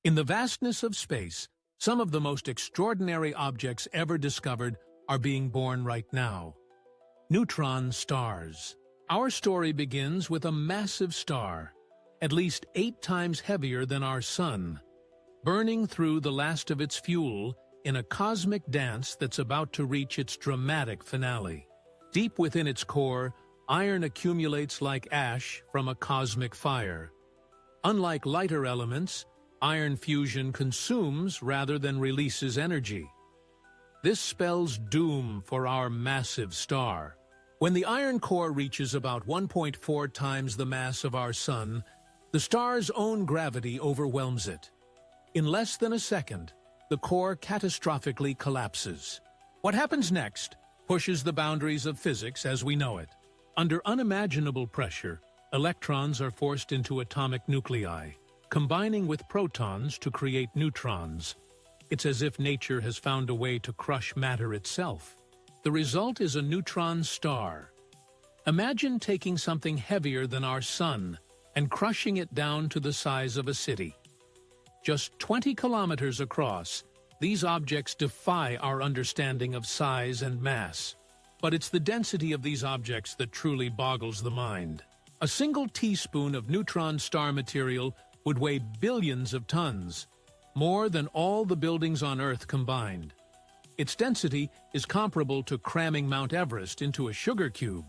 In the vastness of space, some of the most extraordinary objects ever discovered are being born right now. Neutron stars. Our story begins with a massive star, at least 8 times heavier than our Sun, burning through the last of its fuel in a cosmic dance that's about to reach its dramatic finale. Deep within its core, iron accumulates like ash from a cosmic fire. Unlike lighter elements, iron fusion consumes rather than releases energy. This spells doom for our massive star. When the iron core reaches about 1.4 times the mass of our Sun, the star's own gravity overwhelms it. In less than a second, the core catastrophically collapses. What happens next pushes the boundaries of physics as we know it. Under unimaginable pressure, electrons are forced into atomic nuclei, combining with protons to create neutrons. It's as if nature has found a way to crush matter itself. The result is a neutron star. Imagine taking something heavier than our Sun and crushing it down to the size of a city. Just 20 kilometers across, these objects defy our understanding of size and mass. But it's the density of these objects that truly boggles the mind. A single teaspoon of neutron star material would weigh billions of tons, more than all the buildings on Earth combined. Its density is comparable to cramming Mount Everest into a sugar cube.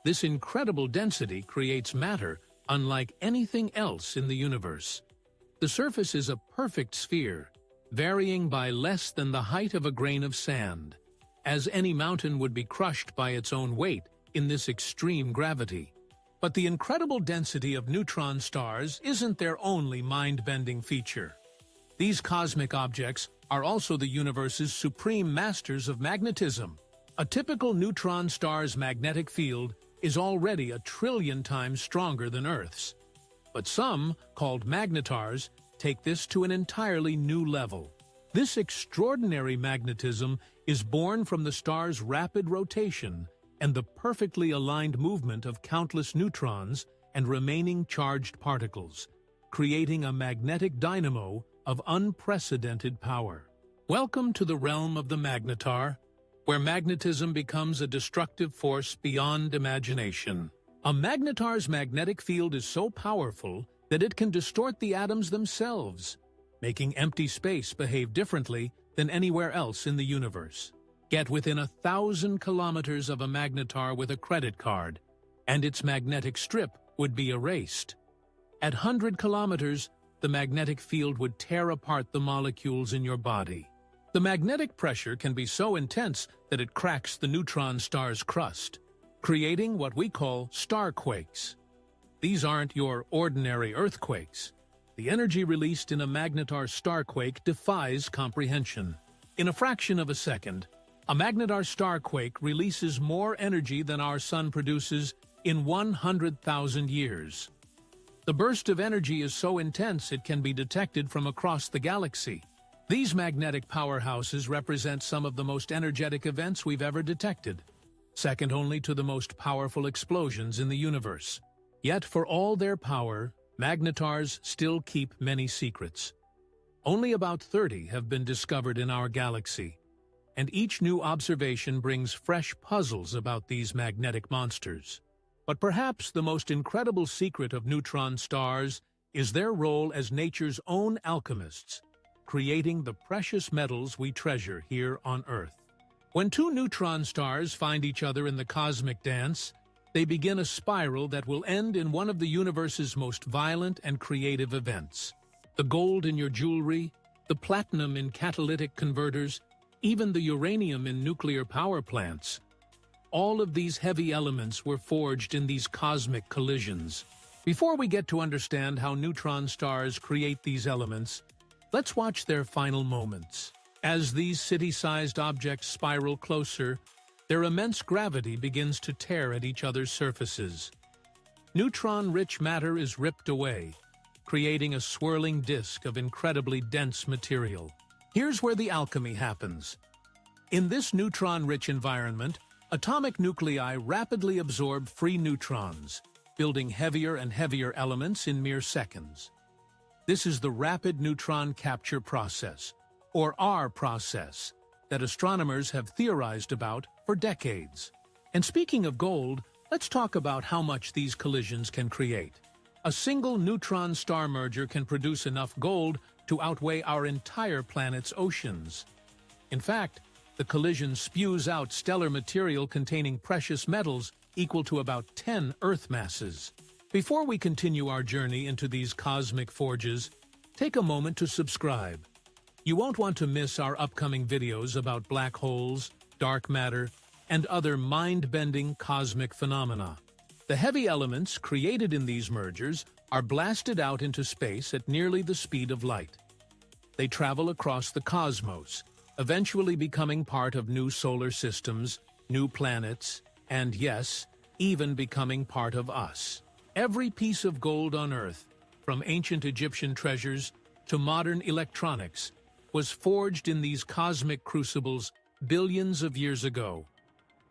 This incredible density creates matter unlike anything else in the universe. The surface is a perfect sphere, varying by less than the height of a grain of sand, as any mountain would be crushed by its own weight in this extreme gravity. But the incredible density of neutron stars isn't their only mind-bending feature. These cosmic objects are also the universe's supreme masters of magnetism. A typical neutron star's magnetic field is already 1 trillion times stronger than Earth's. But some, called magnetars, take this to an entirely new level. This extraordinary magnetism is born from the star's rapid rotation and the perfectly aligned movement of countless neutrons and remaining charged particles, creating a magnetic dynamo of unprecedented power. Welcome to the realm of the magnetar, where magnetism becomes a destructive force beyond imagination. A magnetar's magnetic field is so powerful that it can distort the atoms themselves, making empty space behave differently than anywhere else in the universe. Get within 1,000 kilometers of a magnetar with a credit card, and its magnetic strip would be erased. At 100 kilometers, the magnetic field would tear apart the molecules in your body. The magnetic pressure can be so intense that it cracks the neutron star's crust, creating what we call starquakes. These aren't your ordinary earthquakes. The energy released in a magnetar starquake defies comprehension. In a fraction of a second, a magnetar starquake releases more energy than our Sun produces in 100,000 years. The burst of energy is so intense it can be detected from across the galaxy. These magnetic powerhouses represent some of the most energetic events we've ever detected, second only to the most powerful explosions in the universe. Yet for all their power, magnetars still keep many secrets. Only about 30 have been discovered in our galaxy, and each new observation brings fresh puzzles about these magnetic monsters. But perhaps the most incredible secret of neutron stars is their role as nature's own alchemists, creating the precious metals we treasure here on Earth. When two neutron stars find each other in the cosmic dance, they begin a spiral that will end in one of the universe's most violent and creative events. The gold in your jewelry, the platinum in catalytic converters, even the uranium in nuclear power plants. All of these heavy elements were forged in these cosmic collisions. Before we get to understand how neutron stars create these elements, let's watch their final moments. As these city-sized objects spiral closer, their immense gravity begins to tear at each other's surfaces. Neutron-rich matter is ripped away, creating a swirling disk of incredibly dense material. Here's where the alchemy happens. In this neutron-rich environment, atomic nuclei rapidly absorb free neutrons, building heavier and heavier elements in mere seconds. This is the rapid neutron capture process, or R process, that astronomers have theorized about for decades. And speaking of gold, let's talk about how much these collisions can create. A single neutron star merger can produce enough gold to outweigh our entire planet's oceans. In fact, the collision spews out stellar material containing precious metals equal to about 10 Earth masses. Before we continue our journey into these cosmic forges, take a moment to subscribe. You won't want to miss our upcoming videos about black holes, dark matter, and other mind-bending cosmic phenomena. The heavy elements created in these mergers are blasted out into space at nearly the speed of light. They travel across the cosmos, eventually becoming part of new solar systems, new planets, and yes, even becoming part of us. Every piece of gold on Earth, from ancient Egyptian treasures to modern electronics, was forged in these cosmic crucibles billions of years ago.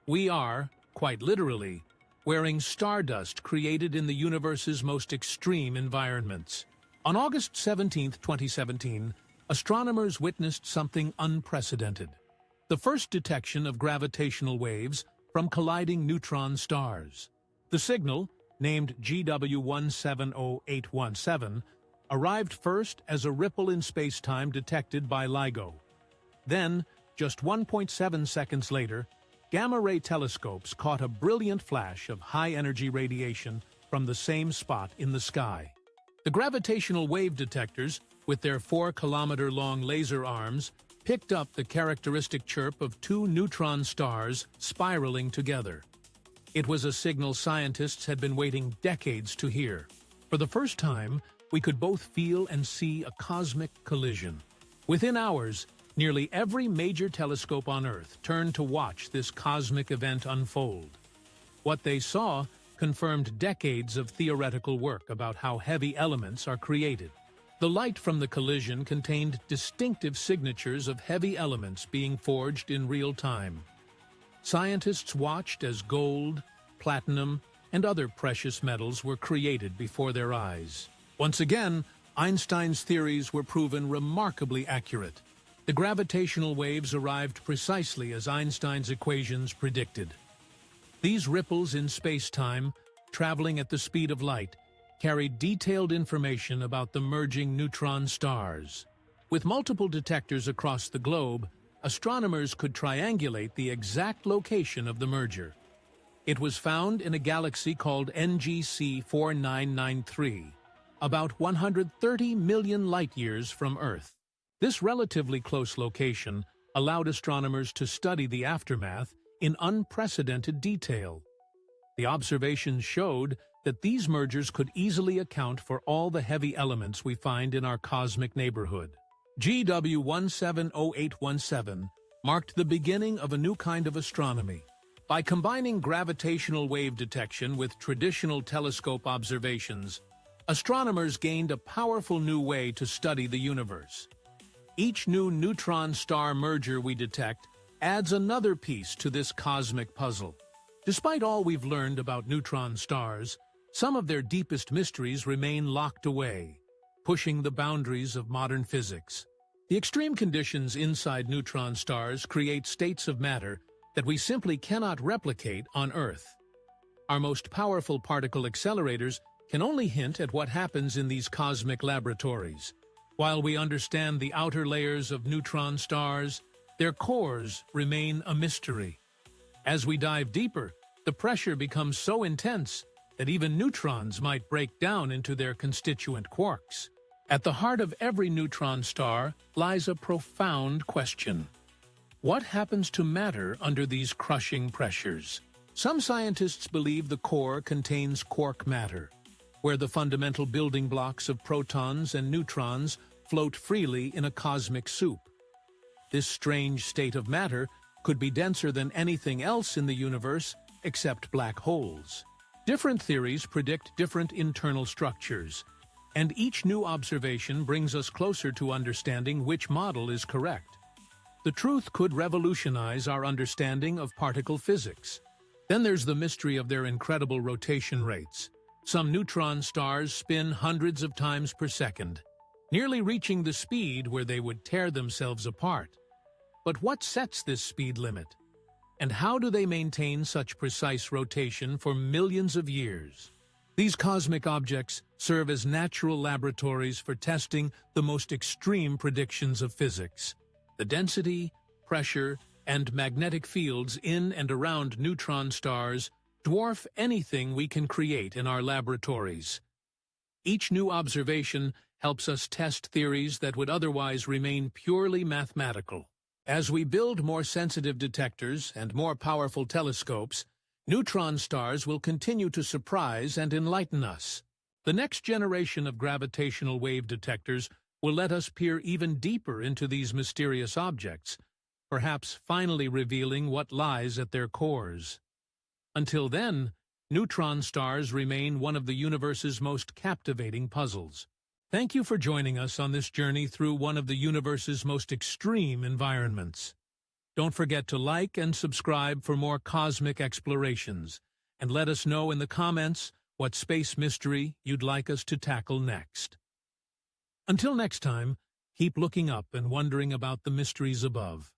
We are, quite literally, wearing stardust created in the universe's most extreme environments. On August 17, 2017, astronomers witnessed something unprecedented: the first detection of gravitational waves from colliding neutron stars. The signal, named GW170817, arrived first as a ripple in spacetime detected by LIGO. Then, just 1.7 seconds later, gamma-ray telescopes caught a brilliant flash of high-energy radiation from the same spot in the sky. The gravitational wave detectors, with their 4-kilometer-long laser arms, picked up the characteristic chirp of two neutron stars spiraling together. It was a signal scientists had been waiting decades to hear. For the first time, we could both feel and see a cosmic collision. Within hours, nearly every major telescope on Earth turned to watch this cosmic event unfold. What they saw confirmed decades of theoretical work about how heavy elements are created. The light from the collision contained distinctive signatures of heavy elements being forged in real time. Scientists watched as gold, platinum, and other precious metals were created before their eyes. Once again, Einstein's theories were proven remarkably accurate. The gravitational waves arrived precisely as Einstein's equations predicted. These ripples in space-time, traveling at the speed of light, carried detailed information about the merging neutron stars. With multiple detectors across the globe, astronomers could triangulate the exact location of the merger. It was found in a galaxy called NGC 4993, about 130 million light-years from Earth. This relatively close location allowed astronomers to study the aftermath in unprecedented detail. The observations showed that these mergers could easily account for all the heavy elements we find in our cosmic neighborhood. GW170817 marked the beginning of a new kind of astronomy. By combining gravitational wave detection with traditional telescope observations, astronomers gained a powerful new way to study the universe. Each new neutron star merger we detect adds another piece to this cosmic puzzle. Despite all we've learned about neutron stars, some of their deepest mysteries remain locked away, pushing the boundaries of modern physics. The extreme conditions inside neutron stars create states of matter that we simply cannot replicate on Earth. Our most powerful particle accelerators can only hint at what happens in these cosmic laboratories. While we understand the outer layers of neutron stars, their cores remain a mystery. As we dive deeper, the pressure becomes so intense that even neutrons might break down into their constituent quarks. At the heart of every neutron star lies a profound question. What happens to matter under these crushing pressures? Some scientists believe the core contains quark matter, where the fundamental building blocks of protons and neutrons float freely in a cosmic soup. This strange state of matter could be denser than anything else in the universe except black holes. Different theories predict different internal structures, and each new observation brings us closer to understanding which model is correct. The truth could revolutionize our understanding of particle physics. Then there's the mystery of their incredible rotation rates. Some neutron stars spin hundreds of times per second, nearly reaching the speed where they would tear themselves apart. But what sets this speed limit? And how do they maintain such precise rotation for millions of years? These cosmic objects serve as natural laboratories for testing the most extreme predictions of physics. The density, pressure, and magnetic fields in and around neutron stars dwarf anything we can create in our laboratories. Each new observation helps us test theories that would otherwise remain purely mathematical. As we build more sensitive detectors and more powerful telescopes, neutron stars will continue to surprise and enlighten us. The next generation of gravitational wave detectors will let us peer even deeper into these mysterious objects, perhaps finally revealing what lies at their cores. Until then, neutron stars remain one of the universe's most captivating puzzles. Thank you for joining us on this journey through one of the universe's most extreme environments. Don't forget to like and subscribe for more cosmic explorations, and let us know in the comments what space mystery you'd like us to tackle next. Until next time, keep looking up and wondering about the mysteries above.